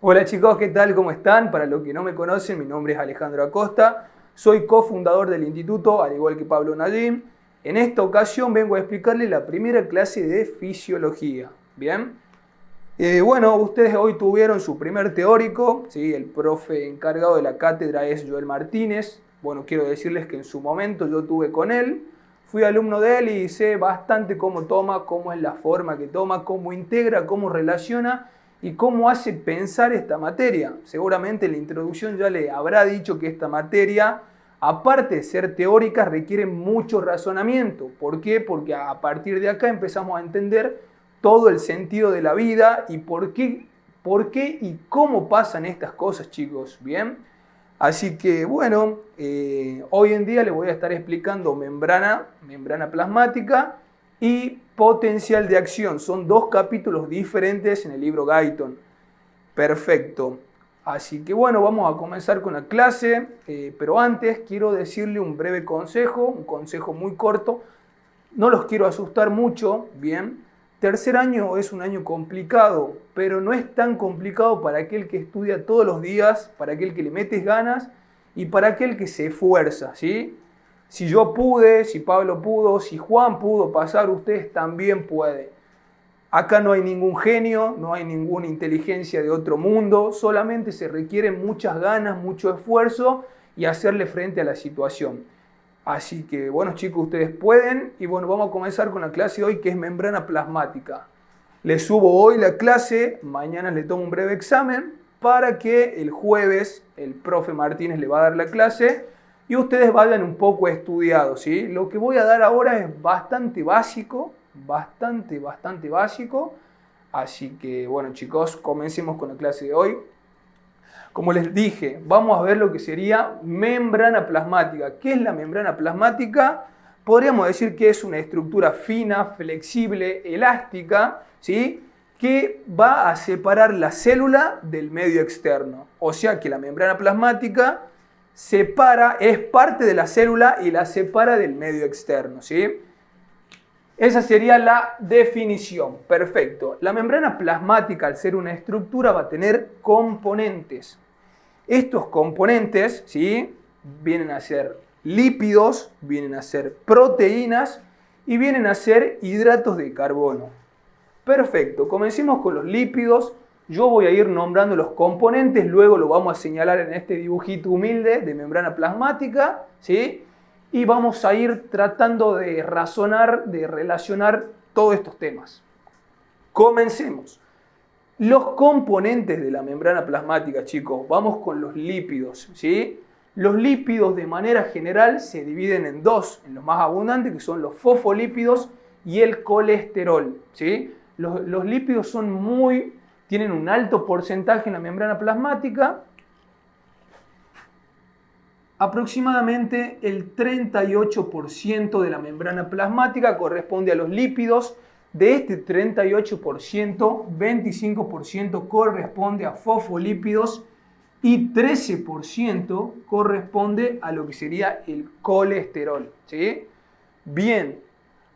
Hola chicos, ¿qué tal? ¿Cómo están? Para los que no me conocen, mi nombre es Alejandro Acosta, soy cofundador del instituto, al igual que Pablo Nadim. En esta ocasión vengo a explicarles la primera clase de fisiología. ¿Bien? Bueno, ustedes hoy tuvieron su primer teórico, ¿sí? El profe encargado de la cátedra es Joel Martínez. Bueno, quiero decirles que en su momento yo tuve con él, fui alumno de él y sé bastante cómo toma, cómo es la forma que toma, cómo integra, cómo relaciona y cómo hace pensar esta materia. Seguramente en la introducción ya le habrá dicho que esta materia, aparte de ser teórica, requiere mucho razonamiento. ¿Por qué? Porque a partir de acá empezamos a entender todo el sentido de la vida y por qué y cómo pasan estas cosas, chicos. ¿Bien? Así que, bueno, hoy en día les voy a estar explicando membrana plasmática y potencial de acción. Son dos capítulos diferentes en el libro Guyton. Perfecto. Así que, bueno, vamos a comenzar con la clase, pero antes quiero decirle un breve consejo, un consejo muy corto. No los quiero asustar mucho, ¿bien? Tercer año es un año complicado, pero no es tan complicado para aquel que estudia todos los días, para aquel que le metes ganas y para aquel que se esfuerza, ¿sí? Si yo pude, si Pablo pudo, si Juan pudo pasar, ustedes también pueden. Acá no hay ningún genio, no hay ninguna inteligencia de otro mundo, solamente se requieren muchas ganas, mucho esfuerzo y hacerle frente a la situación. Así que, bueno chicos, ustedes pueden. Y bueno, vamos a comenzar con la clase de hoy, que es membrana plasmática. Les subo hoy la clase, mañana le tomo un breve examen, para que el jueves el profe Martínez le va a dar la clase y ustedes vayan un poco estudiados, ¿sí? Lo que voy a dar ahora es bastante básico, bastante básico. Así que, bueno chicos, comencemos con la clase de hoy. Como les dije, vamos a ver lo que sería membrana plasmática. ¿Qué es la membrana plasmática? Podríamos decir que es una estructura fina, flexible, elástica, ¿sí? Que va a separar la célula del medio externo. O sea que la membrana plasmática es parte de la célula y la separa del medio externo, ¿sí? Esa sería la definición. Perfecto. La membrana plasmática, al ser una estructura, va a tener componentes. Estos componentes, ¿sí? Vienen a ser lípidos, vienen a ser proteínas y vienen a ser hidratos de carbono. Perfecto. Comencemos con los lípidos. Yo voy a ir nombrando los componentes, luego lo vamos a señalar en este dibujito humilde de membrana plasmática, ¿sí? Y vamos a ir tratando de razonar, de relacionar todos estos temas. Comencemos. Los componentes de la membrana plasmática, chicos, vamos con los lípidos, ¿sí? Los lípidos de manera general se dividen en dos, en los más abundantes, que son los fosfolípidos y el colesterol, ¿sí? Los lípidos tienen un alto porcentaje en la membrana plasmática. Aproximadamente el 38% de la membrana plasmática corresponde a los lípidos. De este 38%, 25% corresponde a fosfolípidos y 13% corresponde a lo que sería el colesterol, ¿sí? Bien,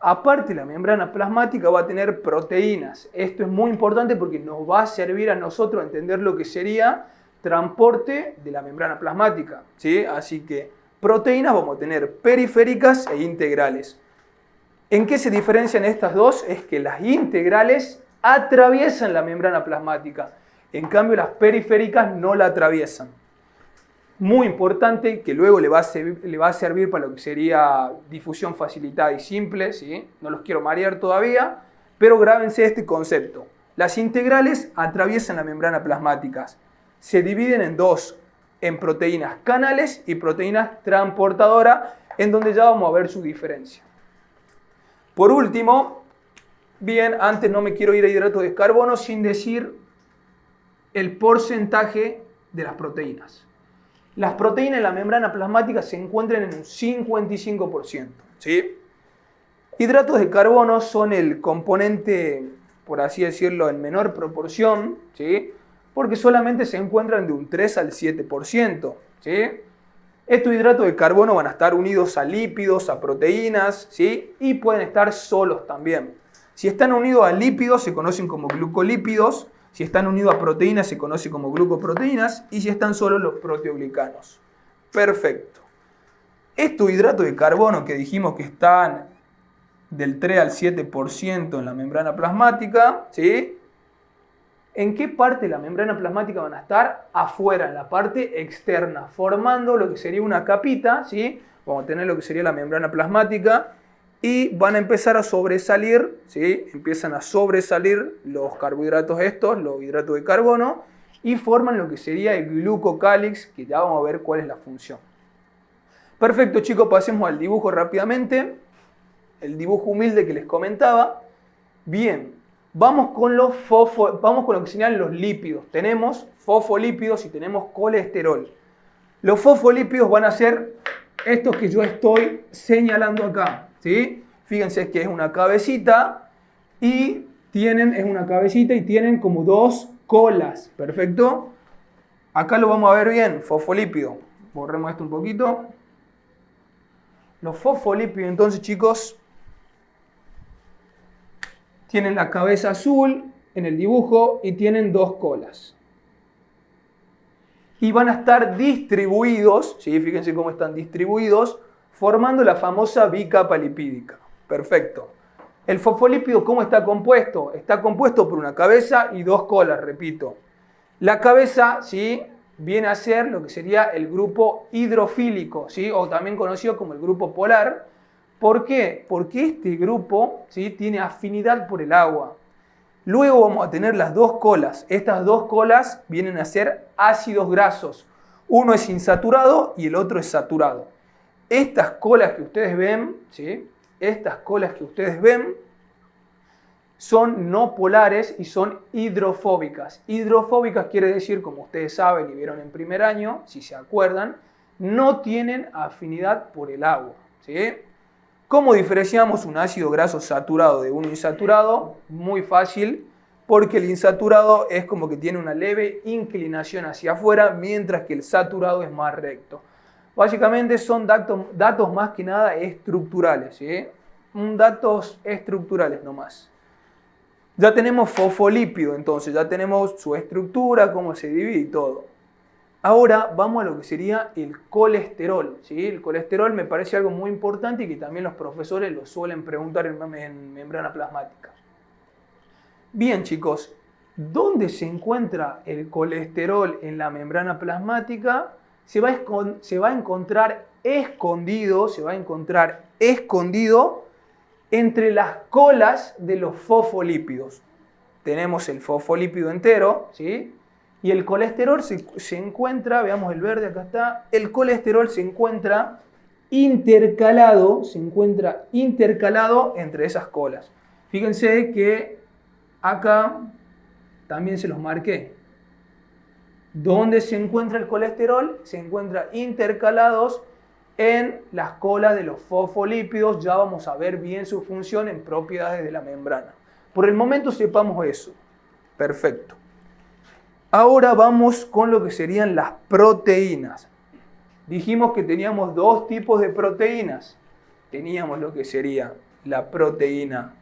aparte la membrana plasmática va a tener proteínas. Esto es muy importante porque nos va a servir a nosotros entender lo que sería transporte de la membrana plasmática, ¿sí? Así que proteínas vamos a tener periféricas e integrales. ¿En qué se diferencian estas dos? Es que las integrales atraviesan la membrana plasmática, en cambio las periféricas no la atraviesan. Muy importante, que luego le va a servir para lo que sería difusión facilitada y simple, ¿sí? No los quiero marear todavía, pero grábense este concepto. Las integrales atraviesan la membrana plasmática. Se dividen en dos, en proteínas canales y proteínas transportadoras, en donde ya vamos a ver su diferencia. Por último, bien, antes no me quiero ir a hidratos de carbono sin decir el porcentaje de las proteínas. Las proteínas en la membrana plasmática se encuentran en un 55%, ¿sí? Hidratos de carbono son el componente, por así decirlo, en menor proporción, ¿sí? Porque solamente se encuentran de un 3 al 7%, ¿sí? Estos hidratos de carbono van a estar unidos a lípidos, a proteínas, ¿sí? Y pueden estar solos también. Si están unidos a lípidos se conocen como glucolípidos, Si están unidos a proteínas se conoce como glucoproteínas y si están solos los proteoglicanos. Perfecto. Estos hidratos de carbono que dijimos que están del 3 al 7% en la membrana plasmática, ¿sí? ¿En qué parte de la membrana plasmática van a estar? Afuera, en la parte externa, formando lo que sería una capita, ¿sí? Vamos a tener lo que sería la membrana plasmática y van a empezar a sobresalir, ¿sí? Empiezan a sobresalir los carbohidratos estos, los hidratos de carbono, y forman lo que sería el glucocálix, que ya vamos a ver cuál es la función. Perfecto, chicos, pasemos al dibujo rápidamente. El dibujo humilde que les comentaba. Bien, vamos con lo que serían los lípidos. Tenemos fosfolípidos y tenemos colesterol. Los fosfolípidos van a ser estos que yo estoy señalando acá, ¿sí? Fíjense que es una cabecita y tienen como dos colas. Perfecto. Acá lo vamos a ver bien, fosfolípido. Borremos esto un poquito. Los fosfolípidos, entonces, chicos, tienen la cabeza azul en el dibujo y tienen dos colas. Y van a estar distribuidos, ¿sí? Fíjense cómo están distribuidos, formando la famosa bicapa lipídica. Perfecto. El fosfolípido, ¿cómo está compuesto? Está compuesto por una cabeza y dos colas, repito. La cabeza, ¿sí?, viene a ser lo que sería el grupo hidrofílico, ¿sí?, o también conocido como el grupo polar. ¿Por qué? Porque este grupo, ¿sí?, tiene afinidad por el agua. Luego vamos a tener las dos colas. Estas dos colas vienen a ser ácidos grasos. Uno es insaturado y el otro es saturado. Estas colas que ustedes ven, ¿sí?, estas colas que ustedes ven son no polares y son hidrofóbicas. Hidrofóbicas quiere decir, como ustedes saben y vieron en primer año, si se acuerdan, no tienen afinidad por el agua, ¿sí? ¿Cómo diferenciamos un ácido graso saturado de uno insaturado? Muy fácil, porque el insaturado es como que tiene una leve inclinación hacia afuera, mientras que el saturado es más recto. Básicamente son datos más que nada estructurales, ¿sí? Datos estructurales nomás. Ya tenemos fosfolípido, entonces ya tenemos su estructura, cómo se divide y todo. Ahora vamos a lo que sería el colesterol, ¿sí? El colesterol me parece algo muy importante y que también los profesores lo suelen preguntar en membrana plasmática. Bien, chicos, ¿dónde se encuentra el colesterol en la membrana plasmática? Se va a encontrar escondido entre las colas de los fosfolípidos. Tenemos el fosfolípido entero, ¿sí? Y el colesterol se encuentra, veamos el verde, acá está, el colesterol se encuentra intercalado entre esas colas. Fíjense que acá también se los marqué. ¿Dónde se encuentra el colesterol? Se encuentra intercalados en las colas de los fosfolípidos. Ya vamos a ver bien su función en propiedades de la membrana. Por el momento sepamos eso. Perfecto. Ahora vamos con lo que serían las proteínas. Dijimos que teníamos dos tipos de proteínas. Teníamos lo que sería la proteína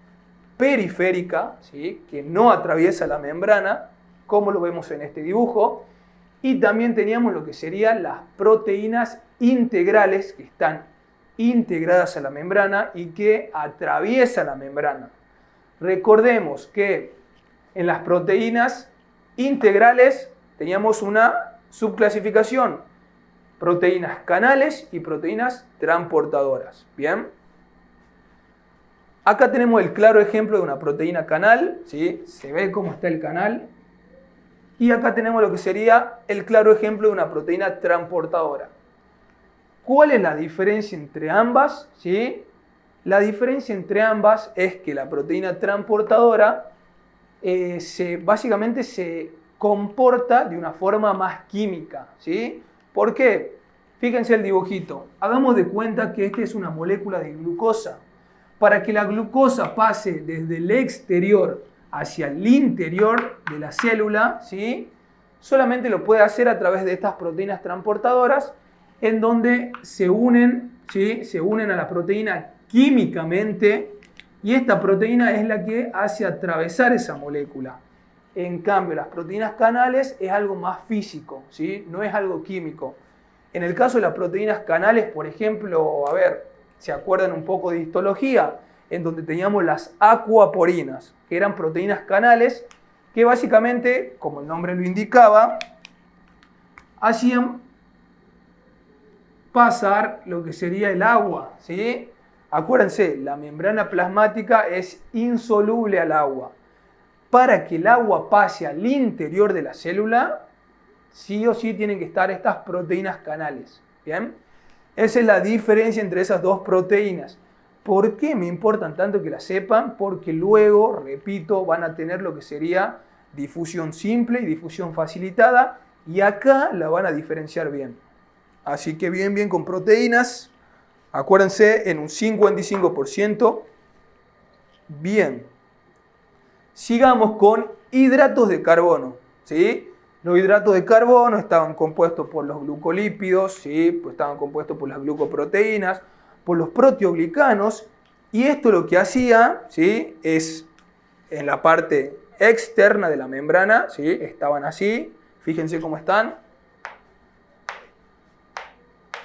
periférica, ¿sí?, que no atraviesa la membrana, como lo vemos en este dibujo. Y también teníamos lo que serían las proteínas integrales, que están integradas a la membrana y que atraviesan la membrana. Recordemos que en las proteínas integrales teníamos una subclasificación: proteínas canales y proteínas transportadoras. Bien. Acá tenemos el claro ejemplo de una proteína canal, ¿sí? Se ve cómo está el canal. Y acá tenemos lo que sería el claro ejemplo de una proteína transportadora. ¿Cuál es la diferencia entre ambas? ¿Sí? La diferencia entre ambas es que la proteína transportadora básicamente se comporta de una forma más química, ¿sí? ¿Por qué? Fíjense el dibujito. Hagamos de cuenta que esta es una molécula de glucosa. Para que la glucosa pase desde el exterior hacia el interior de la célula, ¿sí?, solamente lo puede hacer a través de estas proteínas transportadoras, en donde se unen, ¿sí?, se unen a la proteína químicamente, y esta proteína es la que hace atravesar esa molécula. En cambio, las proteínas canales es algo más físico, ¿sí? No es algo químico. En el caso de las proteínas canales, por ejemplo, a ver, ¿se acuerdan un poco de histología? En donde teníamos las acuaporinas, que eran proteínas canales que básicamente, como el nombre lo indicaba, hacían pasar lo que sería el agua, ¿sí? Acuérdense, la membrana plasmática es insoluble al agua. Para que el agua pase al interior de la célula, sí o sí tienen que estar estas proteínas canales, ¿bien? Esa es la diferencia entre esas dos proteínas. ¿Por qué me importan tanto que la sepan? Porque luego, repito, van a tener lo que sería difusión simple y difusión facilitada, y acá la van a diferenciar bien. Así que bien con proteínas, acuérdense en un 55%. Bien. Sigamos con hidratos de carbono, ¿sí? Los hidratos de carbono estaban compuestos por los glucolípidos, ¿sí? Pues estaban compuestos por las glucoproteínas, por los proteoglicanos, y esto lo que hacía, ¿sí? Es en la parte externa de la membrana, ¿sí? Estaban así, fíjense cómo están.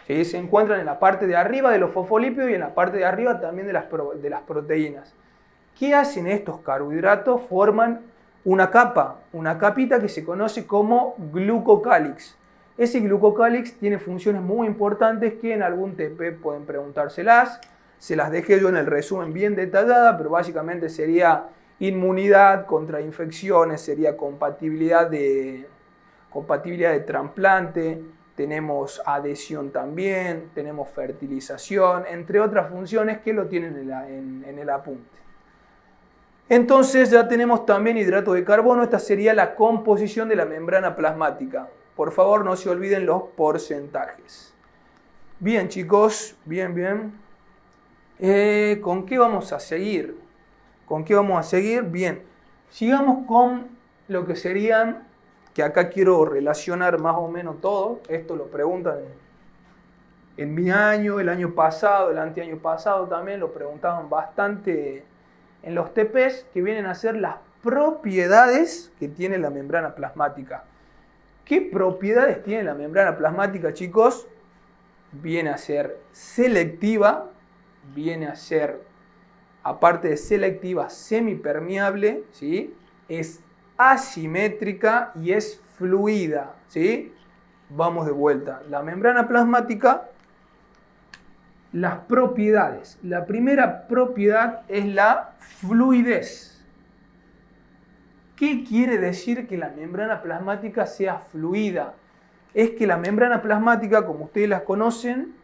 ¿Sí? Se encuentran en la parte de arriba de los fosfolípidos y en la parte de arriba también de las proteínas. ¿Qué hacen estos carbohidratos? Forman una capa, una capita que se conoce como glucocálix. Ese glucocálix tiene funciones muy importantes que en algún TP pueden preguntárselas. Se las dejé yo en el resumen bien detallada, pero básicamente sería inmunidad contra infecciones, sería compatibilidad de trasplante, tenemos adhesión también, tenemos fertilización, entre otras funciones que lo tienen en el apunte. Entonces ya tenemos también hidratos de carbono. Esta sería la composición de la membrana plasmática. Por favor, no se olviden los porcentajes. Bien, chicos, bien. ¿Con qué vamos a seguir? Bien, sigamos con lo que serían, que acá quiero relacionar más o menos todo. Esto lo preguntan en mi año, el año pasado, el anteaño pasado también, lo preguntaban bastante en los TPs, que vienen a ser las propiedades que tiene la membrana plasmática. ¿Qué propiedades tiene la membrana plasmática, chicos? Viene a ser selectiva, viene a ser, aparte de selectiva, semipermeable, ¿sí? Es asimétrica y es fluida, ¿sí? Vamos de vuelta. La membrana plasmática, las propiedades. La primera propiedad es la fluidez. ¿Qué quiere decir que la membrana plasmática sea fluida? Es que la membrana plasmática, como ustedes la conocen,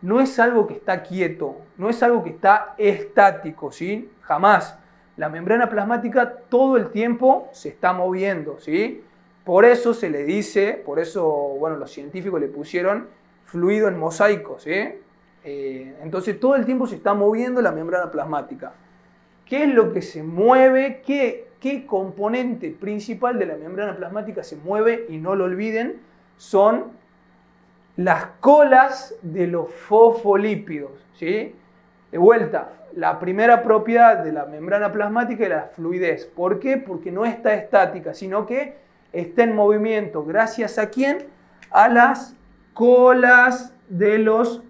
no es algo que está quieto, no es algo que está estático, ¿sí? Jamás. La membrana plasmática todo el tiempo se está moviendo, ¿sí? Por eso se le dice, por eso, bueno, los científicos le pusieron fluido en mosaico, ¿sí? Entonces todo el tiempo se está moviendo la membrana plasmática. ¿Qué es lo que se mueve? ¿Qué componente principal de la membrana plasmática se mueve? Y no lo olviden, son las colas de los fosfolípidos, ¿sí? De vuelta, la primera propiedad de la membrana plasmática es la fluidez. ¿Por qué? Porque no está estática, sino que está en movimiento. ¿Gracias a quién? A las colas de los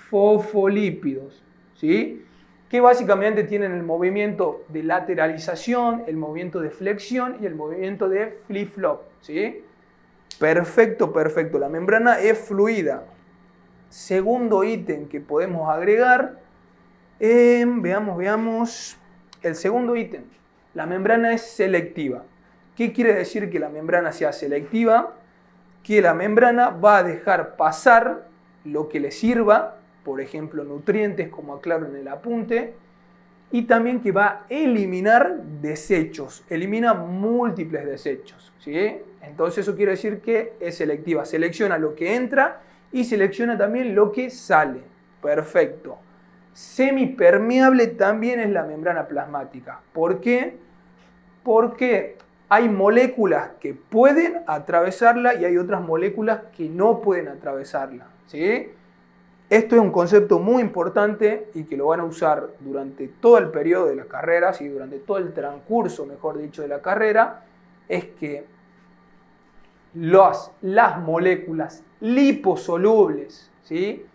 fosfolípidos, ¿sí? Que básicamente tienen el movimiento de lateralización, el movimiento de flexión y el movimiento de flip-flop, ¿sí? Perfecto. La membrana es fluida. Segundo ítem que podemos agregar, veamos. El segundo ítem, la membrana es selectiva. ¿Qué quiere decir que la membrana sea selectiva? Que la membrana va a dejar pasar lo que le sirva, por ejemplo, nutrientes, como aclaro en el apunte, y también que va a eliminar desechos, elimina múltiples desechos, ¿sí? Entonces eso quiere decir que es selectiva, selecciona lo que entra y selecciona también lo que sale. Perfecto. Semipermeable también es la membrana plasmática. ¿Por qué? Porque hay moléculas que pueden atravesarla y hay otras moléculas que no pueden atravesarla, ¿sí? Esto es un concepto muy importante y que lo van a usar durante todo el periodo de la carrera, ¿sí? Durante todo el transcurso, mejor dicho, de la carrera. es que las moléculas liposolubles, ¿sí?,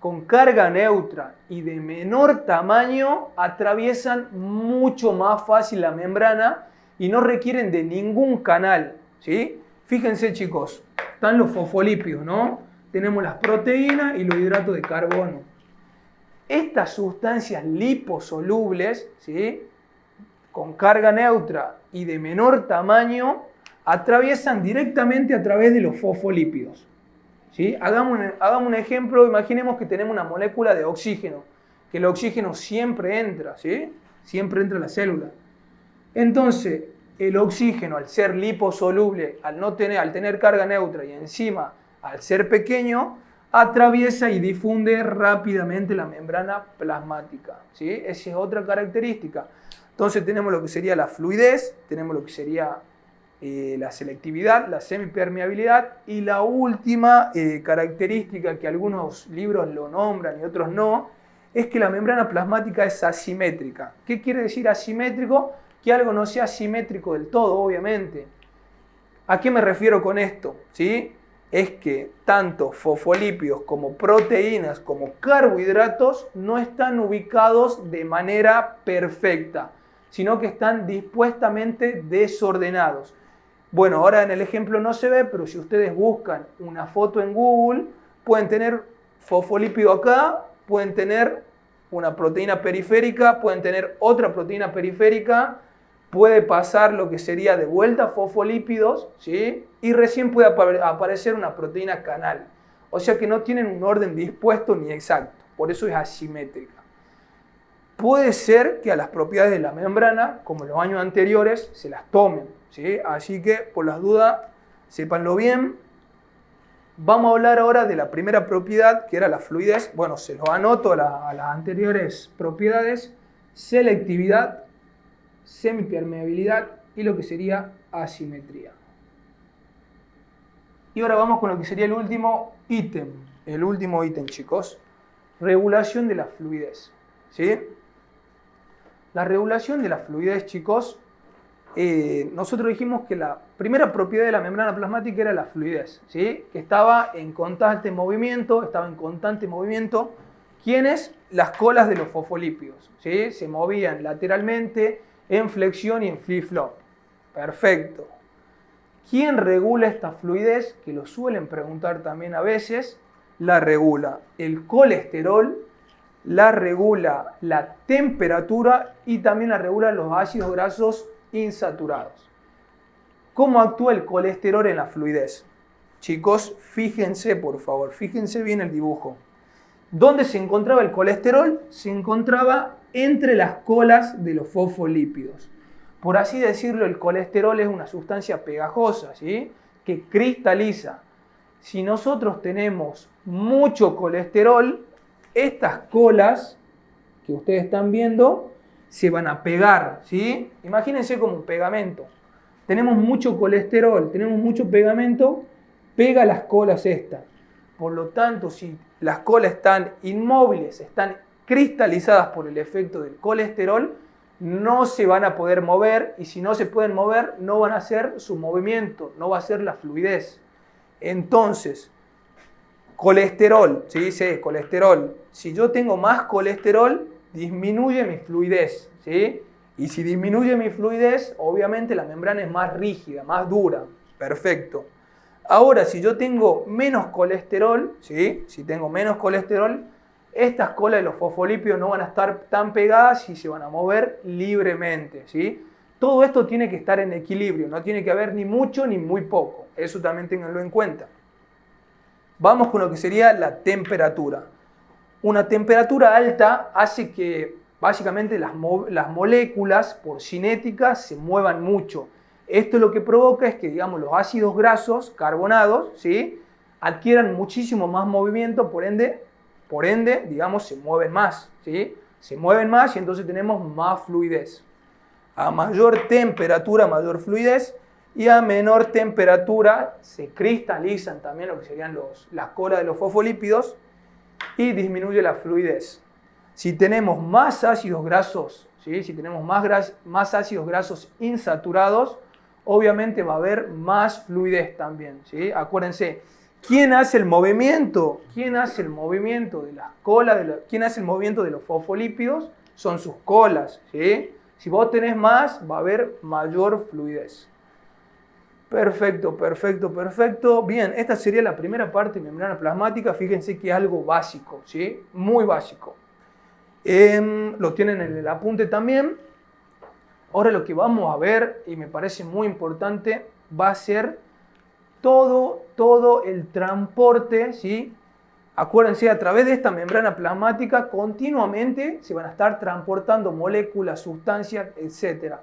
con carga neutra y de menor tamaño atraviesan mucho más fácil la membrana y no requieren de ningún canal, ¿sí? Fíjense, chicos, están los fosfolípidos, ¿no? Tenemos las proteínas y los hidratos de carbono. Estas sustancias liposolubles, ¿sí?, con carga neutra y de menor tamaño atraviesan directamente a través de los fosfolípidos. ¿Sí? Hagamos un ejemplo, imaginemos que tenemos una molécula de oxígeno, que el oxígeno siempre entra, ¿sí?, siempre entra a la célula. Entonces, el oxígeno, al ser liposoluble, al tener carga neutra y encima al ser pequeño, atraviesa y difunde rápidamente la membrana plasmática, ¿sí? Esa es otra característica. Entonces tenemos lo que sería la fluidez, tenemos lo que sería la selectividad, la semipermeabilidad, y la última característica que algunos libros lo nombran y otros no, es que la membrana plasmática es asimétrica. ¿Qué quiere decir asimétrico? Que algo no sea simétrico del todo, obviamente. ¿A qué me refiero con esto? ¿Sí? Es que tanto fosfolípidos como proteínas como carbohidratos no están ubicados de manera perfecta, sino que están dispuestamente desordenados. Bueno, ahora en el ejemplo no se ve, pero si ustedes buscan una foto en Google, pueden tener fosfolípido acá, pueden tener una proteína periférica, pueden tener otra proteína periférica, puede pasar lo que sería de vuelta fosfolípidos, ¿sí?, y recién puede aparecer una proteína canal. O sea que no tienen un orden dispuesto ni exacto, por eso es asimétrica. Puede ser que a las propiedades de la membrana, como en los años anteriores, se las tomen, ¿sí? Así que, por las dudas, sépanlo bien. Vamos a hablar ahora de la primera propiedad, que era la fluidez. Bueno, se los anoto a las anteriores propiedades: selectividad, semipermeabilidad y lo que sería asimetría. Y ahora vamos con lo que sería el último ítem. El último ítem, chicos. Regulación de la fluidez, ¿sí? La regulación de la fluidez, chicos, nosotros dijimos que la primera propiedad de la membrana plasmática era la fluidez, ¿sí?, que estaba en constante movimiento, ¿Quiénes? Las colas de los fosfolípidos, ¿sí? Se movían lateralmente, en flexión y en flip-flop. Perfecto. ¿Quién regula esta fluidez? Que lo suelen preguntar también a veces. La regula el colesterol, la regula la temperatura y también la regula los ácidos grasos insaturados. ¿Cómo actúa el colesterol en la fluidez? Chicos, fíjense por favor, fíjense bien el dibujo. ¿Dónde se encontraba el colesterol? Se encontraba entre las colas de los fosfolípidos. Por así decirlo, el colesterol es una sustancia pegajosa, ¿sí?, que cristaliza. Si nosotros tenemos mucho colesterol, estas colas que ustedes están viendo se van a pegar, ¿sí? Imagínense como un pegamento. Tenemos mucho colesterol, tenemos mucho pegamento, pega las colas estas. Por lo tanto, si las colas están inmóviles, están cristalizadas por el efecto del colesterol, no se van a poder mover, y si no se pueden mover, no van a hacer su movimiento, no va a ser la fluidez. Entonces, colesterol, ¿sí? Sí, colesterol. Si yo tengo más colesterol, disminuye mi fluidez, ¿sí? Y si disminuye mi fluidez, obviamente la membrana es más rígida, más dura. Perfecto. Ahora, si yo tengo menos colesterol, ¿sí?, si tengo menos colesterol, estas colas de los fosfolípidos no van a estar tan pegadas y se van a mover libremente, ¿sí? Todo esto tiene que estar en equilibrio, no tiene que haber ni mucho ni muy poco. Eso también ténganlo en cuenta. Vamos con lo que sería la temperatura. Una temperatura alta hace que básicamente las moléculas por cinética se muevan mucho. Esto lo que provoca es que, digamos, los ácidos grasos carbonados, ¿sí?, adquieran muchísimo más movimiento, por ende, digamos, se mueven más, ¿sí? Se mueven más y entonces tenemos más fluidez. A mayor temperatura, mayor fluidez, y a menor temperatura se cristalizan también lo que serían las colas de los fosfolípidos y disminuye la fluidez. Si tenemos más ácidos grasos, ¿sí?, si tenemos más ácidos grasos insaturados, obviamente va a haber más fluidez también, ¿sí? Acuérdense, ¿quién hace el movimiento? ¿Quién hace el movimiento de las colas? ¿Quién hace el movimiento de los fosfolípidos? Son sus colas, ¿sí? Si vos tenés más, va a haber mayor fluidez. Perfecto, perfecto, perfecto. Bien, esta sería la primera parte de membrana plasmática. Fíjense que es algo básico, ¿sí? Muy básico. Lo tienen en el apunte también. Ahora lo que vamos a ver, y me parece muy importante, va a ser todo el transporte, ¿sí? Acuérdense, a través de esta membrana plasmática continuamente se van a estar transportando moléculas, sustancias, etc.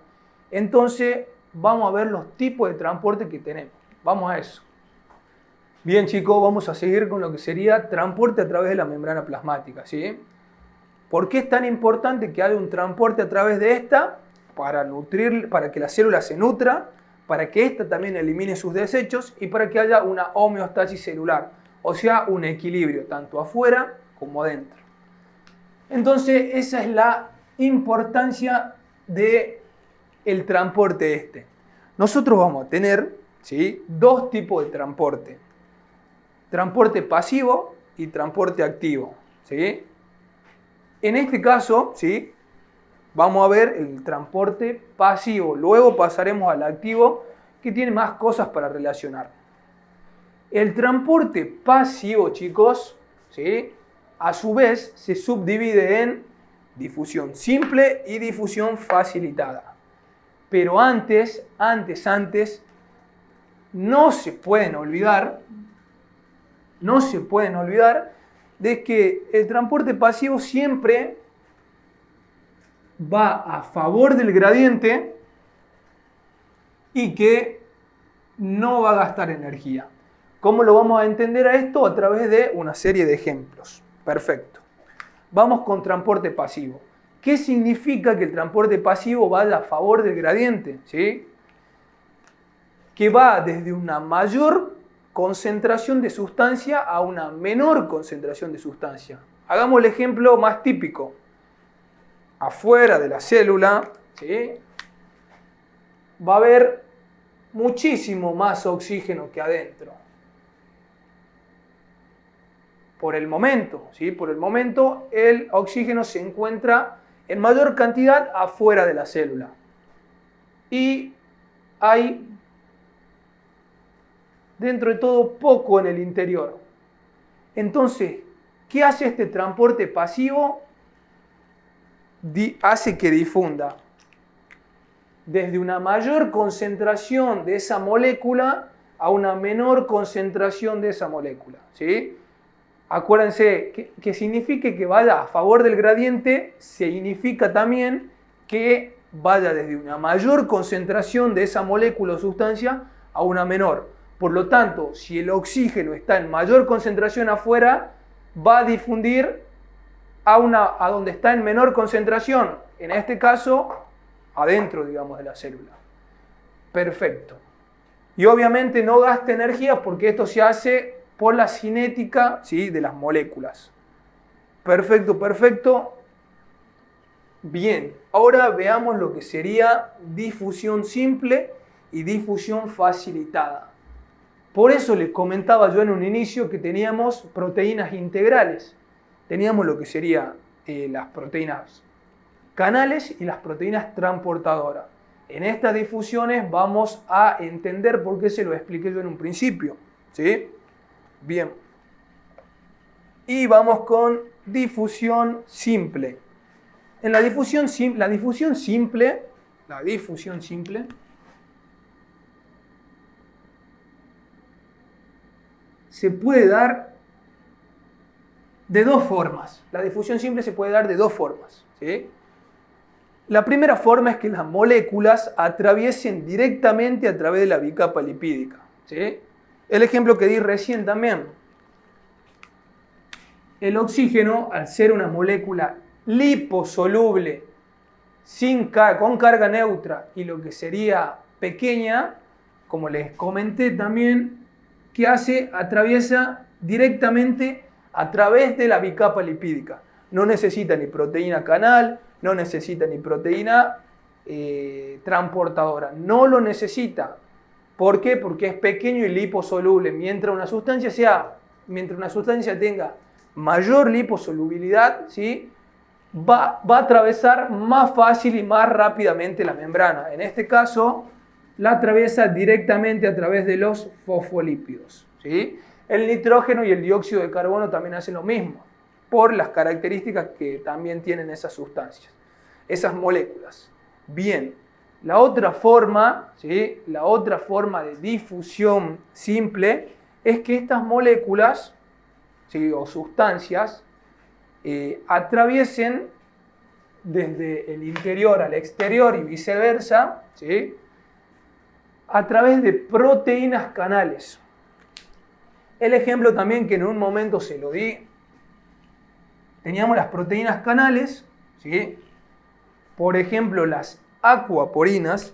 Entonces, vamos a ver los tipos de transporte que tenemos. Vamos a eso. Bien, chicos, vamos a seguir con lo que sería transporte a través de la membrana plasmática, ¿sí? ¿Por qué es tan importante que haya un transporte a través de esta? Para nutrir, para que la célula se nutra, para que ésta también elimine sus desechos y para que haya una homeostasis celular, o sea, un equilibrio tanto afuera como adentro. Entonces, esa es la importancia del transporte este. Nosotros vamos a tener, ¿sí?, dos tipos de transporte. Transporte pasivo y transporte activo, ¿sí? En este caso, ¿sí?, vamos a ver el transporte pasivo. Luego pasaremos al activo, que tiene más cosas para relacionar. El transporte pasivo, chicos, ¿sí?, a su vez se subdivide en difusión simple y difusión facilitada. Pero antes, no se pueden olvidar de que el transporte pasivo siempre va a favor del gradiente y que no va a gastar energía. ¿Cómo lo vamos a entender a esto? A través de una serie de ejemplos. Perfecto. Vamos con transporte pasivo. ¿Qué significa que el transporte pasivo vaya a favor del gradiente? ¿Sí? Que va desde una mayor concentración de sustancia a una menor concentración de sustancia. Hagamos el ejemplo más típico. Afuera de la célula, ¿sí?, va a haber muchísimo más oxígeno que adentro. Por el momento, ¿sí? Por el momento el oxígeno se encuentra en mayor cantidad afuera de la célula. Y hay, dentro de todo, poco en el interior. Entonces, ¿qué hace este transporte pasivo? Hace que difunda desde una mayor concentración de esa molécula a una menor concentración de esa molécula, ¿sí? Acuérdense que signifique que vaya a favor del gradiente, significa también que vaya desde una mayor concentración de esa molécula o sustancia a una menor. Por lo tanto, si el oxígeno está en mayor concentración afuera, va a difundir a donde está en menor concentración, en este caso, adentro, digamos, de la célula. Perfecto. Y obviamente no gasta energía porque esto se hace por la cinética, ¿sí?, de las moléculas. Perfecto, perfecto. Bien, ahora veamos lo que sería difusión simple y difusión facilitada. Por eso les comentaba yo en un inicio que teníamos proteínas integrales. Teníamos lo que serían las proteínas canales y las proteínas transportadoras. En estas difusiones vamos a entender por qué se lo expliqué yo en un principio, ¿sí? Bien. Y vamos con difusión simple. En la difusión simple se puede dar de dos formas. La difusión simple se puede dar de dos formas, ¿sí? La primera forma es que las moléculas atraviesen directamente a través de la bicapa lipídica, ¿sí? El ejemplo que di recién también. El oxígeno, al ser una molécula liposoluble, con carga neutra y lo que sería pequeña, como les comenté también, ¿qué hace? Atraviesa directamente a través de la bicapa lipídica. No necesita ni proteína canal, no necesita ni proteína transportadora. No lo necesita. ¿Por qué? Porque es pequeño y liposoluble. Mientras una sustancia tenga mayor liposolubilidad, ¿sí? va a atravesar más fácil y más rápidamente la membrana. En este caso, la atraviesa directamente a través de los fosfolípidos, ¿sí? El nitrógeno y el dióxido de carbono también hacen lo mismo, por las características que también tienen esas sustancias, esas moléculas. Bien, la otra forma, ¿sí? La otra forma de difusión simple es que estas moléculas, ¿sí? O sustancias atraviesen desde el interior al exterior y viceversa, ¿sí? A través de proteínas canales. El ejemplo también que en un momento se lo di, teníamos las proteínas canales, ¿sí? Por ejemplo, las acuaporinas,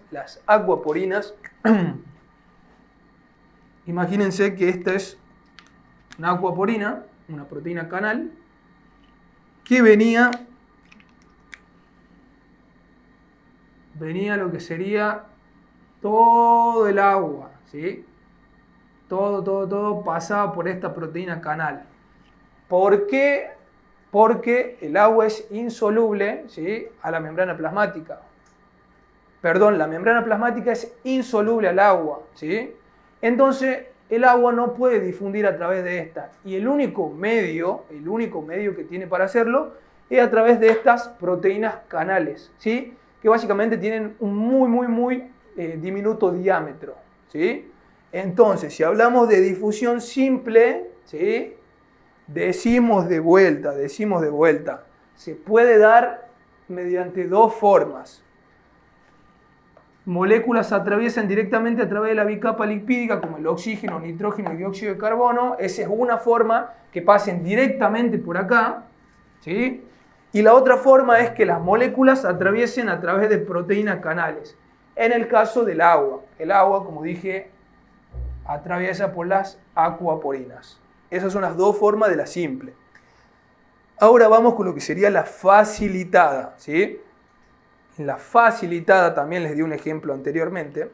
imagínense que esta es una acuaporina, una proteína canal, que venía lo que sería todo el agua, ¿sí? Todo pasaba por esta proteína canal. ¿Por qué? Porque el agua es insoluble, ¿sí? A la membrana plasmática. Perdón, la membrana plasmática es insoluble al agua, ¿sí? Entonces, el agua no puede difundir a través de esta. Y el único medio que tiene para hacerlo es a través de estas proteínas canales, ¿sí? Que básicamente tienen un muy diminuto diámetro, ¿sí? Entonces, si hablamos de difusión simple, ¿sí? Decimos de vuelta, se puede dar mediante dos formas. Moléculas atraviesan directamente a través de la bicapa lipídica, como el oxígeno, nitrógeno y dióxido de carbono. Esa es una forma, que pasen directamente por acá, ¿sí? Y la otra forma es que las moléculas atraviesen a través de proteínas canales. En el caso del agua, el agua, como dije, atraviesa por las acuaporinas. Esas son las dos formas de la simple. Ahora vamos con lo que sería la facilitada, ¿sí? En la facilitada, también les di un ejemplo anteriormente,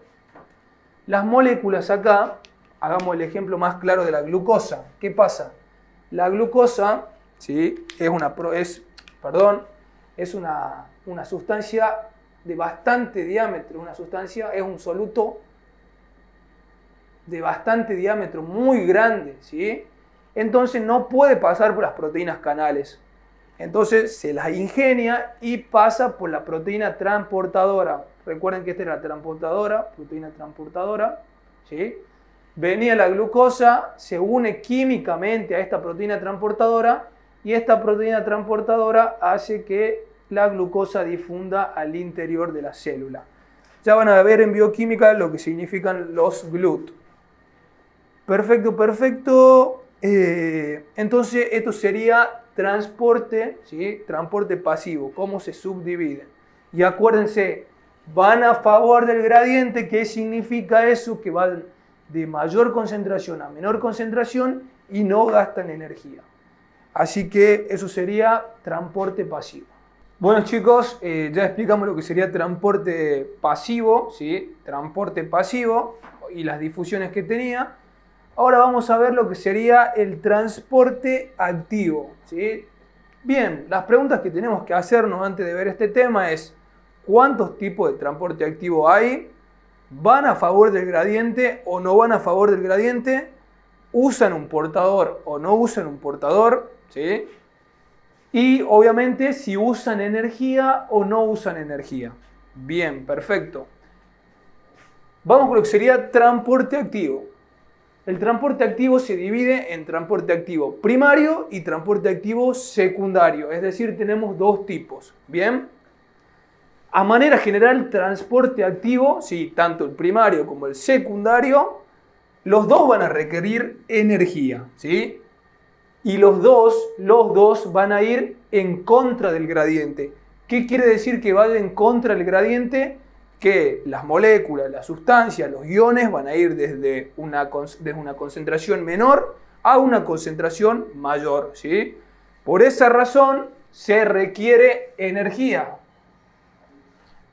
las moléculas acá, hagamos el ejemplo más claro de la glucosa. ¿Qué pasa? La glucosa, ¿sí? es una sustancia de bastante diámetro, es un soluto de bastante diámetro, muy grande, ¿sí? Entonces no puede pasar por las proteínas canales. Entonces se las ingenia y pasa por la proteína transportadora. Recuerden que esta era la proteína transportadora, ¿sí? Venía la glucosa, se une químicamente a esta proteína transportadora y esta proteína transportadora hace que la glucosa difunda al interior de la célula. Ya van a ver en bioquímica lo que significan los GLUT. Perfecto. Entonces esto sería transporte, ¿sí? Transporte pasivo. ¿Cómo se subdividen? Y acuérdense, van a favor del gradiente. ¿Qué significa eso? Que van de mayor concentración a menor concentración y no gastan energía. Así que eso sería transporte pasivo. Bueno chicos, ya explicamos lo que sería transporte pasivo, ¿sí? Transporte pasivo y las difusiones que tenía. Ahora vamos a ver lo que sería el transporte activo, ¿sí? Bien, las preguntas que tenemos que hacernos antes de ver este tema es: ¿cuántos tipos de transporte activo hay? ¿Van a favor del gradiente o no van a favor del gradiente? ¿Usan un portador o no usan un portador? ¿Sí? Y obviamente si usan energía o no usan energía. Bien, perfecto. Vamos con lo que sería transporte activo. El transporte activo se divide en transporte activo primario y transporte activo secundario. Es decir, tenemos dos tipos. Bien. A manera general, transporte activo, sí, tanto el primario como el secundario, los dos van a requerir energía, ¿sí? Y los dos van a ir en contra del gradiente. ¿Qué quiere decir que vaya en contra del gradiente? Que las moléculas, las sustancias, los iones van a ir desde una concentración menor a una concentración mayor, ¿sí? Por esa razón se requiere energía.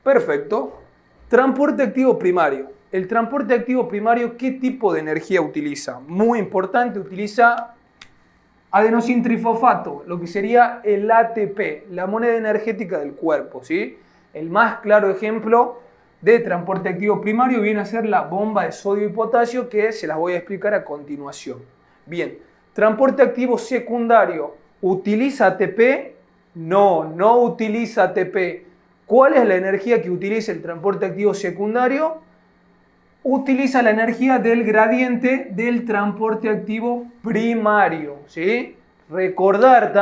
Perfecto. Transporte activo primario. El transporte activo primario, ¿qué tipo de energía utiliza? Muy importante, utiliza adenosintrifosfato, lo que sería el ATP, la moneda energética del cuerpo, ¿sí? El más claro ejemplo de transporte activo primario viene a ser la bomba de sodio y potasio, que se las voy a explicar a continuación. Bien, transporte activo secundario, ¿utiliza ATP? No, no utiliza ATP. ¿Cuál es la energía que utiliza el transporte activo secundario? Utiliza la energía del gradiente del transporte activo primario, ¿sí? Recordar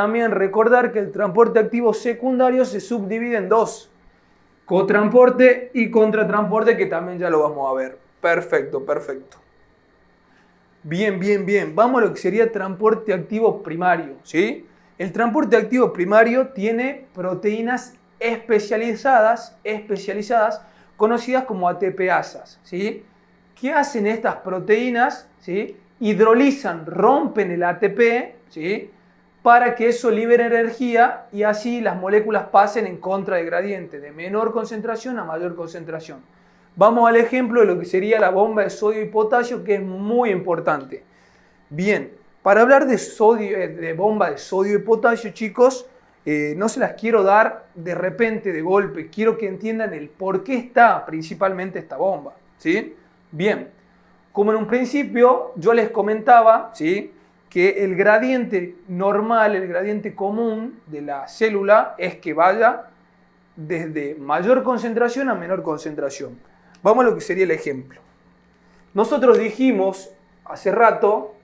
que el transporte activo secundario se subdivide en dos: cotransporte y contratransporte, que también ya lo vamos a ver. Perfecto, perfecto. Bien, bien, bien. Vamos a lo que sería transporte activo primario, ¿sí? El transporte activo primario tiene proteínas especializadas, conocidas como ATPasas, ¿sí? ¿Qué hacen estas proteínas? ¿Sí? Hidrolizan, rompen el ATP, ¿sí? Para que eso libere energía y así las moléculas pasen en contra del gradiente, de menor concentración a mayor concentración. Vamos al ejemplo de lo que sería la bomba de sodio y potasio, que es muy importante. Bien, para hablar de bomba de sodio y potasio, chicos, no se las quiero dar de repente, de golpe. Quiero que entiendan el por qué está principalmente esta bomba, ¿sí? Bien, como en un principio yo les comentaba, ¿sí?, que el gradiente normal, el gradiente común de la célula es que vaya desde mayor concentración a menor concentración. Vamos a lo que sería el ejemplo. Nosotros dijimos hace rato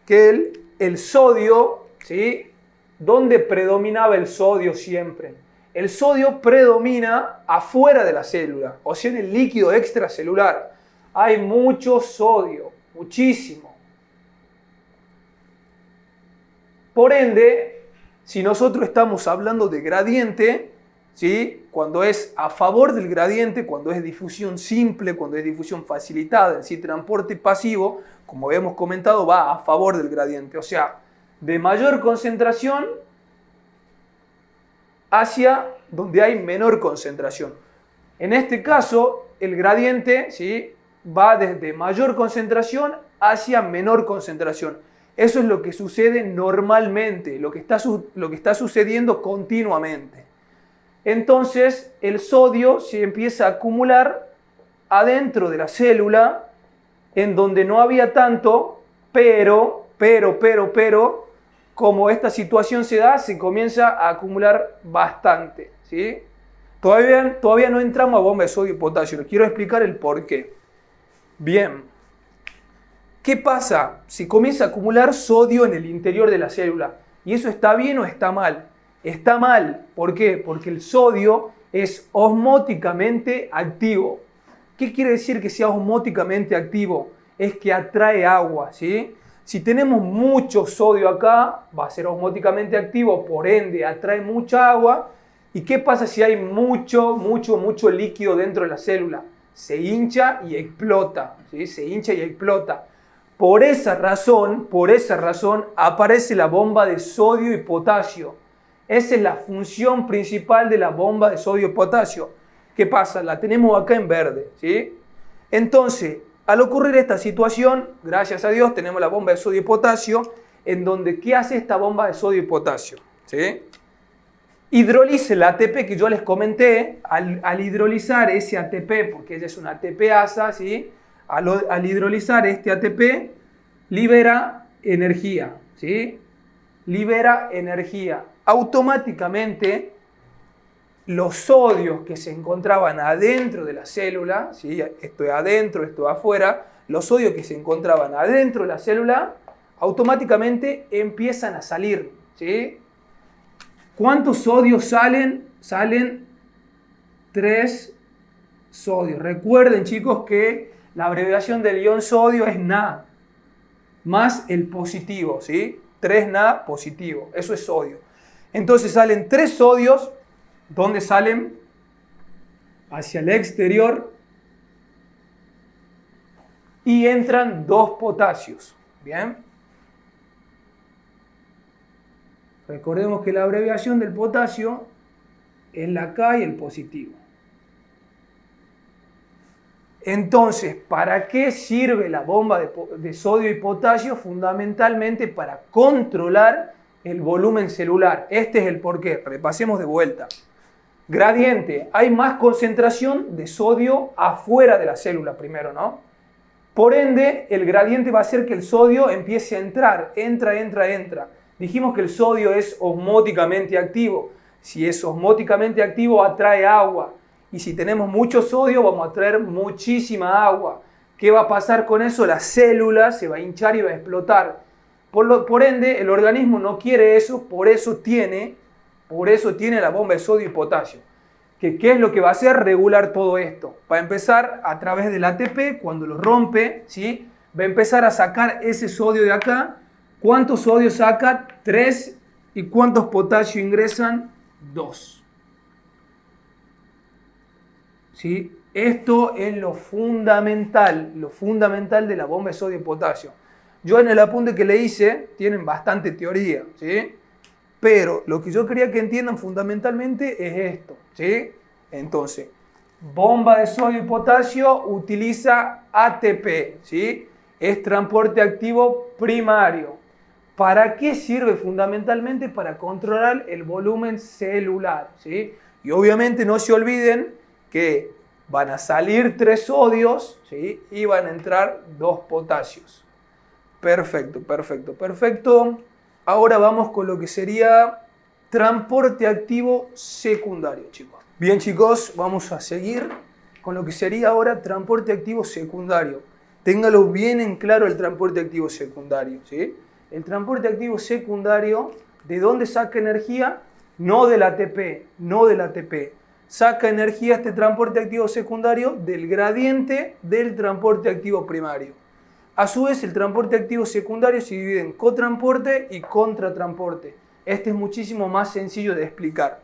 que el sodio, ¿sí?, ¿dónde predominaba el sodio siempre? El sodio predomina afuera de la célula, o sea, en el líquido extracelular. Hay mucho sodio, muchísimo. Por ende, si nosotros estamos hablando de gradiente, ¿sí?, cuando es a favor del gradiente, cuando es difusión simple, cuando es difusión facilitada, es decir, transporte pasivo, como habíamos comentado, va a favor del gradiente. O sea, de mayor concentración hacia donde hay menor concentración. En este caso, el gradiente, ¿sí?, va desde mayor concentración hacia menor concentración. Eso es lo que sucede normalmente, lo que está sucediendo continuamente. Entonces, el sodio se empieza a acumular adentro de la célula, en donde no había tanto, pero, como esta situación se da, se comienza a acumular bastante, ¿sí? Todavía no entramos a bomba de sodio y potasio, les quiero explicar el por qué. Bien, ¿qué pasa si comienza a acumular sodio en el interior de la célula? ¿Y eso está bien o está mal? Está mal. ¿Por qué? Porque el sodio es osmóticamente activo. ¿Qué quiere decir que sea osmóticamente activo? Es que atrae agua, ¿sí? Si tenemos mucho sodio acá, va a ser osmóticamente activo, por ende atrae mucha agua. ¿Y qué pasa si hay mucho líquido dentro de la célula? Se hincha y explota, ¿sí? Se hincha y explota. Por esa razón aparece la bomba de sodio y potasio. Esa es la función principal de la bomba de sodio y potasio. ¿Qué pasa? La tenemos acá en verde, ¿sí? Entonces, al ocurrir esta situación, gracias a Dios, tenemos la bomba de sodio y potasio, en donde, ¿qué hace esta bomba de sodio y potasio? ¿Sí? Hidroliza el ATP que yo les comenté. Al hidrolizar ese ATP, porque ella es una ATPasa, ¿sí?, al hidrolizar este ATP, libera energía, ¿sí? Libera energía. Automáticamente, los sodios que se encontraban adentro de la célula, ¿sí?, esto es adentro, esto es afuera, los sodios que se encontraban adentro de la célula, automáticamente empiezan a salir, ¿sí? ¿Cuántos sodios salen? Salen 3 sodios. Recuerden, chicos, que la abreviación del ion sodio es Na, más el positivo, ¿sí? 3Na positivo, eso es sodio. Entonces salen 3 sodios, ¿dónde salen? Hacia el exterior, y entran 2 potasios, ¿bien? Recordemos que la abreviación del potasio es la K y el positivo. Entonces, ¿para qué sirve la bomba de sodio y potasio? Fundamentalmente para controlar el volumen celular. Este es el porqué. Repasemos de vuelta. Gradiente. Hay más concentración de sodio afuera de la célula primero, ¿no? Por ende, el gradiente va a hacer que el sodio empiece a entrar. Entra. Dijimos que el sodio es osmóticamente activo. Si es osmóticamente activo, atrae agua. Y si tenemos mucho sodio, vamos a traer muchísima agua. ¿Qué va a pasar con eso? La célula se va a hinchar y va a explotar. Por ende, el organismo no quiere eso, por eso tiene la bomba de sodio y potasio. ¿Qué es lo que va a hacer? Regular todo esto. Va a empezar a través del ATP, cuando lo rompe, ¿sí? Va a empezar a sacar ese sodio de acá. ¿Cuánto sodio saca? 3. ¿Y cuántos potasio ingresan? 2. ¿Sí? Esto es lo fundamental de la bomba de sodio y potasio. Yo en el apunte que le hice, tienen bastante teoría, ¿sí? Pero lo que yo quería que entiendan fundamentalmente es esto, ¿sí? Entonces, bomba de sodio y potasio utiliza ATP, ¿sí? Es transporte activo primario. ¿Para qué sirve? Fundamentalmente para controlar el volumen celular, ¿sí? Y obviamente no se olviden que van a salir 3 sodios, ¿sí? Y van a entrar 2 potasios. Perfecto. Ahora vamos con lo que sería transporte activo secundario, chicos. Bien, chicos, vamos a seguir con lo que sería ahora transporte activo secundario. Téngalo bien en claro el transporte activo secundario, ¿sí? El transporte activo secundario, ¿de dónde saca energía? No del ATP. Saca energía este transporte activo secundario del gradiente del transporte activo primario. A su vez, el transporte activo secundario se divide en cotransporte y contratransporte. Este es muchísimo más sencillo de explicar.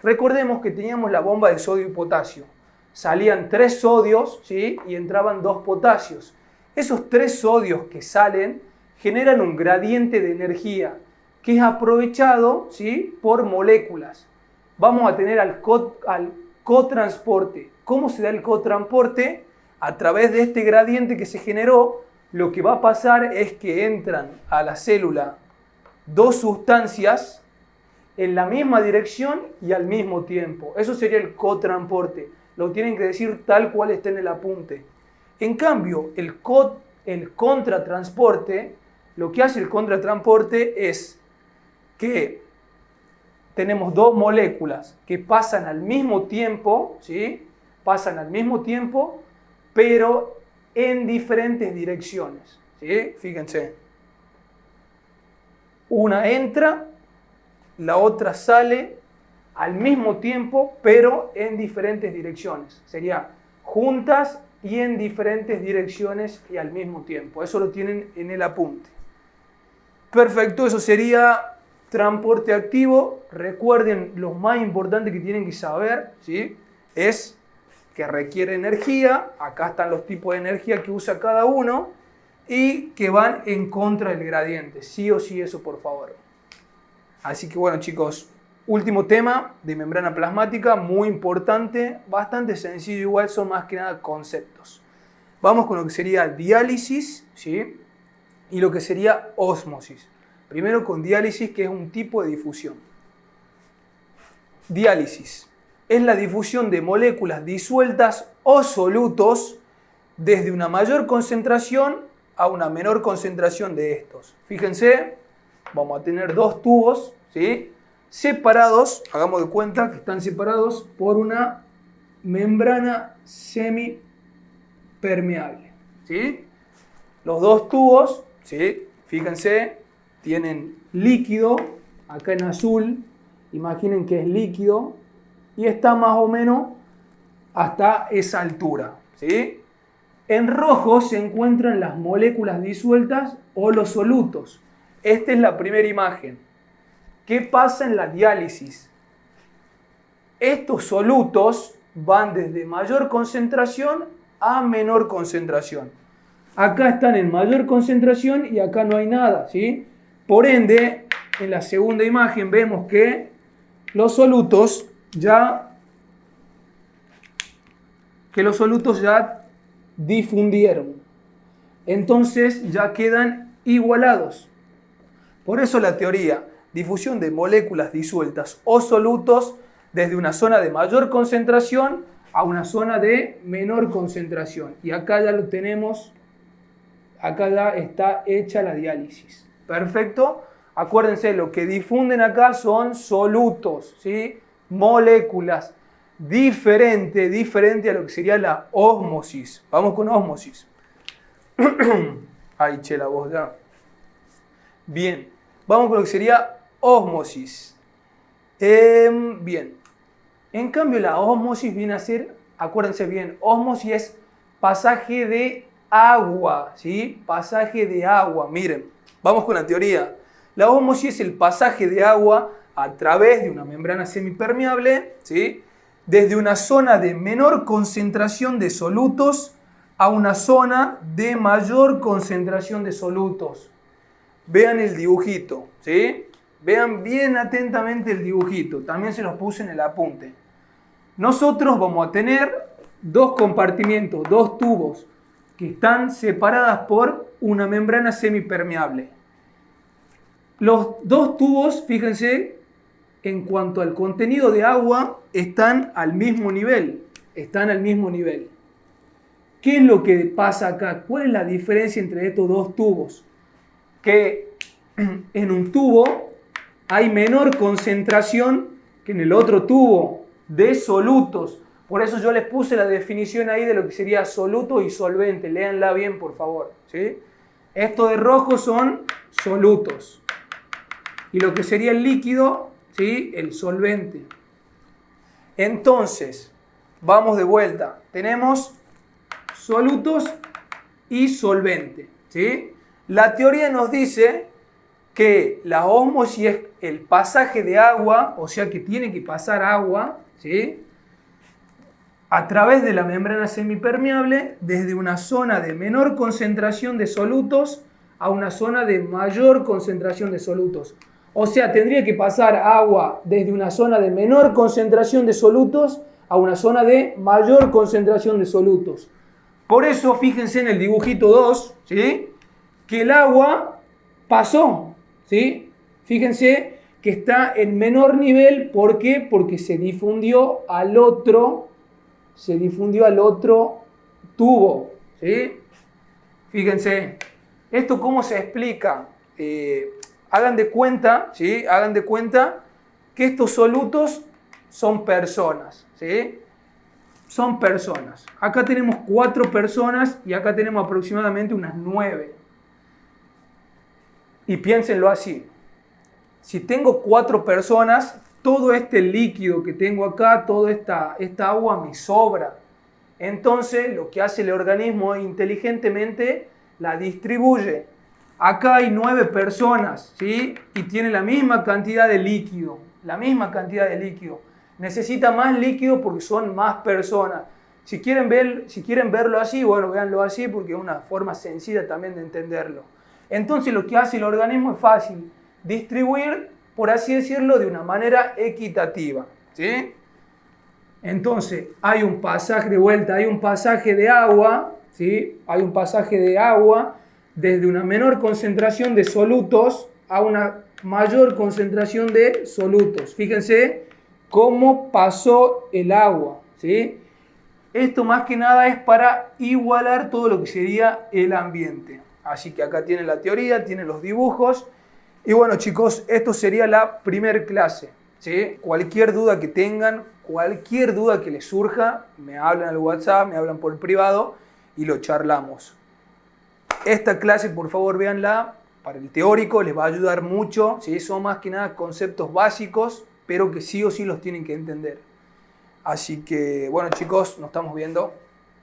Recordemos que teníamos la bomba de sodio y potasio. Salían 3 sodios, ¿sí? Y entraban 2 potasios. Esos 3 sodios que salen generan un gradiente de energía que es aprovechado, ¿sí? Por moléculas. Vamos a tener al cotransporte. ¿Cómo se da el cotransporte? A través de este gradiente que se generó, lo que va a pasar es que entran a la célula 2 sustancias en la misma dirección y al mismo tiempo. Eso sería el cotransporte. Lo tienen que decir tal cual está en el apunte. En cambio, el contratransporte, lo que hace el contratransporte es que tenemos 2 moléculas que pasan al mismo tiempo, ¿sí? Pasan al mismo tiempo, pero en diferentes direcciones, ¿sí? Fíjense. Una entra, la otra sale al mismo tiempo, pero en diferentes direcciones. Sería juntas y en diferentes direcciones y al mismo tiempo. Eso lo tienen en el apunte. Perfecto, eso sería transporte activo. Recuerden, lo más importante que tienen que saber, ¿sí? Es que requiere energía. Acá están los tipos de energía que usa cada uno y que van en contra del gradiente. Sí o sí, eso por favor. Así que bueno, chicos, último tema de membrana plasmática, muy importante, bastante sencillo, igual son más que nada conceptos. Vamos con lo que sería diálisis, ¿sí? Y lo que sería ósmosis. Primero con diálisis, que es un tipo de difusión. Diálisis es la difusión de moléculas disueltas o solutos desde una mayor concentración a una menor concentración de estos. Fíjense, vamos a tener 2 tubos, ¿sí? Separados, hagamos de cuenta que están separados por una membrana semipermeable, ¿sí? Los 2 tubos, ¿sí? Fíjense, tienen líquido, acá en azul, imaginen que es líquido, y está más o menos hasta esa altura, ¿sí? En rojo se encuentran las moléculas disueltas o los solutos. Esta es la primera imagen. ¿Qué pasa en la diálisis? Estos solutos van desde mayor concentración a menor concentración. Acá están en mayor concentración y acá no hay nada, ¿sí? Por ende, en la segunda imagen vemos que los solutos ya difundieron. Entonces ya quedan igualados. Por eso la teoría, difusión de moléculas disueltas o solutos desde una zona de mayor concentración a una zona de menor concentración. Y acá ya lo tenemos, acá ya está hecha la diálisis. Perfecto. Acuérdense, lo que difunden acá son solutos, ¿sí? Moléculas. Diferente a lo que sería la ósmosis. Vamos con ósmosis. Ay, che, la voz ya. Bien, vamos con lo que sería ósmosis. Bien, en cambio la ósmosis viene a ser, acuérdense bien, ósmosis es pasaje de agua, ¿sí? Pasaje de agua. Miren, vamos con la teoría. La ósmosis es el pasaje de agua a través de una membrana semipermeable, ¿sí? Desde una zona de menor concentración de solutos a una zona de mayor concentración de solutos. Vean el dibujito, ¿sí? Vean bien atentamente el dibujito. También se los puse en el apunte. Nosotros vamos a tener dos compartimientos, dos tubos, que están separadas por una membrana semipermeable. Los dos tubos, fíjense, en cuanto al contenido de agua, están al mismo nivel. Están al mismo nivel. ¿Qué es lo que pasa acá? ¿Cuál es la diferencia entre estos dos tubos? Que en un tubo hay menor concentración que en el otro tubo de solutos. Por eso yo les puse la definición ahí de lo que sería soluto y solvente. Léanla bien, por favor, ¿sí? Esto de rojo son solutos. Y lo que sería el líquido, ¿sí? El solvente. Entonces, vamos de vuelta. Tenemos solutos y solvente, ¿sí? La teoría nos dice que la ósmosis es el pasaje de agua, o sea que tiene que pasar agua, ¿sí? A través de la membrana semipermeable desde una zona de menor concentración de solutos a una zona de mayor concentración de solutos. O sea, tendría que pasar agua desde una zona de menor concentración de solutos a una zona de mayor concentración de solutos. Por eso, fíjense en el dibujito 2, ¿sí? Que el agua pasó, ¿sí? Fíjense que está en menor nivel. ¿Por qué? Porque se difundió al otro tubo, ¿sí? Fíjense, ¿esto cómo se explica? Hagan de cuenta, ¿sí? Hagan de cuenta que estos solutos son personas, ¿sí? Son personas. Acá tenemos 4 personas y acá tenemos aproximadamente unas 9. Y piénsenlo así. Si tengo 4 personas, todo este líquido que tengo acá, toda esta agua me sobra. Entonces, lo que hace el organismo inteligentemente la distribuye. Acá hay 9 personas, ¿sí? Y tiene la misma cantidad de líquido. La misma cantidad de líquido. Necesita más líquido porque son más personas. Si quieren verlo así, bueno, véanlo así porque es una forma sencilla también de entenderlo. Entonces, lo que hace el organismo es fácil. Distribuir, por así decirlo, de una manera equitativa, ¿sí? Entonces, hay un pasaje de vuelta, hay un pasaje de agua, ¿sí? Hay un pasaje de agua desde una menor concentración de solutos a una mayor concentración de solutos. Fíjense cómo pasó el agua, ¿sí? Esto más que nada es para igualar todo lo que sería el ambiente. Así que acá tienen la teoría, tienen los dibujos. Y bueno, chicos, esto sería la primera clase, ¿sí? Cualquier duda que tengan, cualquier duda que les surja, me hablan al WhatsApp, me hablan por privado y lo charlamos. Esta clase, por favor, véanla. Para el teórico les va a ayudar mucho, ¿sí? Son más que nada conceptos básicos, pero que sí o sí los tienen que entender. Así que, bueno, chicos, nos estamos viendo.